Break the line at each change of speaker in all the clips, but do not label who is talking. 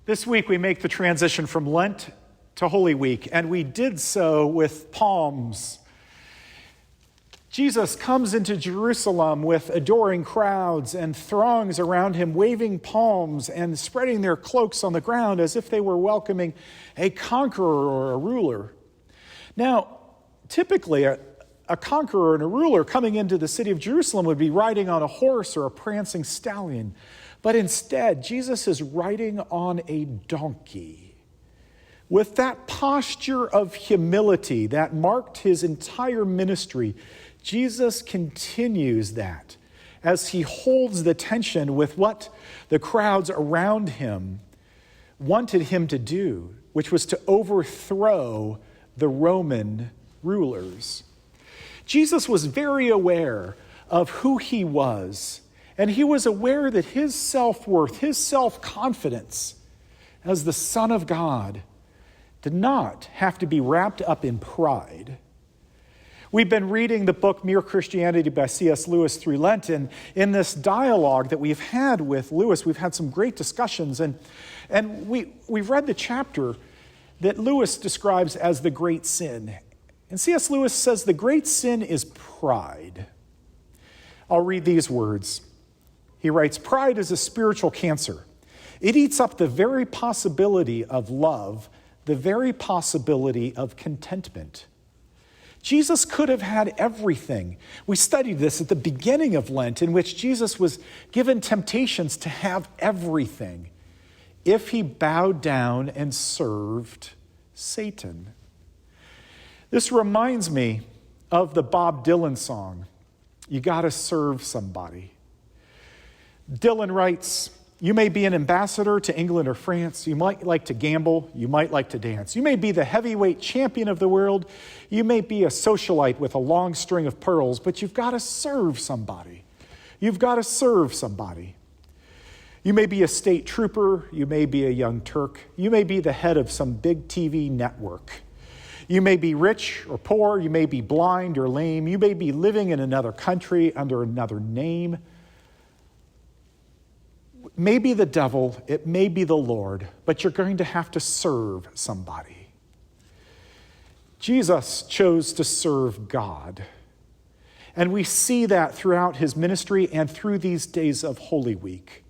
This week we make the transition from Lent to Holy Week, and we did so with palms. Jesus comes into Jerusalem with adoring crowds and throngs around him, waving palms and spreading their cloaks on the ground as if they were welcoming a conqueror or a ruler. Now, typically, a conqueror and a ruler coming into the city of Jerusalem would be riding on a horse or a prancing stallion. But instead, Jesus is riding on a donkey. With that posture of humility that marked his entire ministry, Jesus continues that as he holds the tension with what the crowds around him wanted him to do, which was to overthrow the Roman rulers. Jesus was very aware of who he was, and he was aware that his self-worth, his self-confidence as the Son of God did not have to be wrapped up in pride. We've been reading the book Mere Christianity by C.S. Lewis through Lent, and in this dialogue that we've had with Lewis, we've had some great discussions, and we've read the chapter that Lewis describes as the great sin. And C.S. Lewis says the great sin is pride. I'll read these words. He writes, "Pride is a spiritual cancer. It eats up the very possibility of love, the very possibility of contentment. Jesus could have had everything. We studied this at the beginning of Lent, in which Jesus was given temptations to have everything if he bowed down and served Satan." This reminds me of the Bob Dylan song, "You Gotta Serve Somebody." Dylan writes, "You may be an ambassador to England or France. You might like to gamble. You might like to dance. You may be the heavyweight champion of the world. You may be a socialite with a long string of pearls, but you've got to serve somebody. You've got to serve somebody. You may be a state trooper. You may be a young Turk. You may be the head of some big TV network. You may be rich or poor. You may be blind or lame. You may be living in another country under another name. Maybe the devil, it may be the Lord, but you're going to have to serve somebody." Jesus chose to serve God. And we see that throughout his ministry and through these days of Holy Week.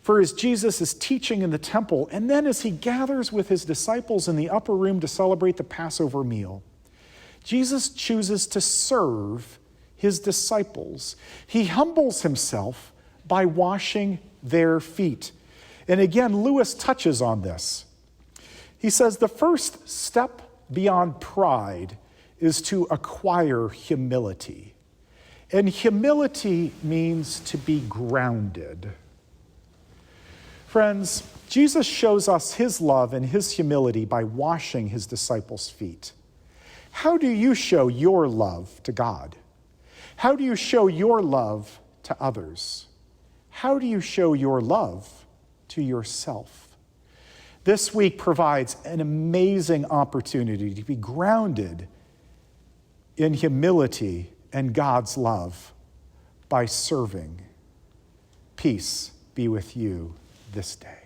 For as Jesus is teaching in the temple, and then as he gathers with his disciples in the upper room to celebrate the Passover meal, Jesus chooses to serve his disciples. He humbles himself by washing their feet. And again, Lewis touches on this. He says the first step beyond pride is to acquire humility. And humility means to be grounded. Friends, Jesus shows us his love and his humility by washing his disciples' feet. How do you show your love to God? How do you show your love to others? How do you show your love to yourself? This week provides an amazing opportunity to be grounded in humility and God's love by serving. Peace be with you this day.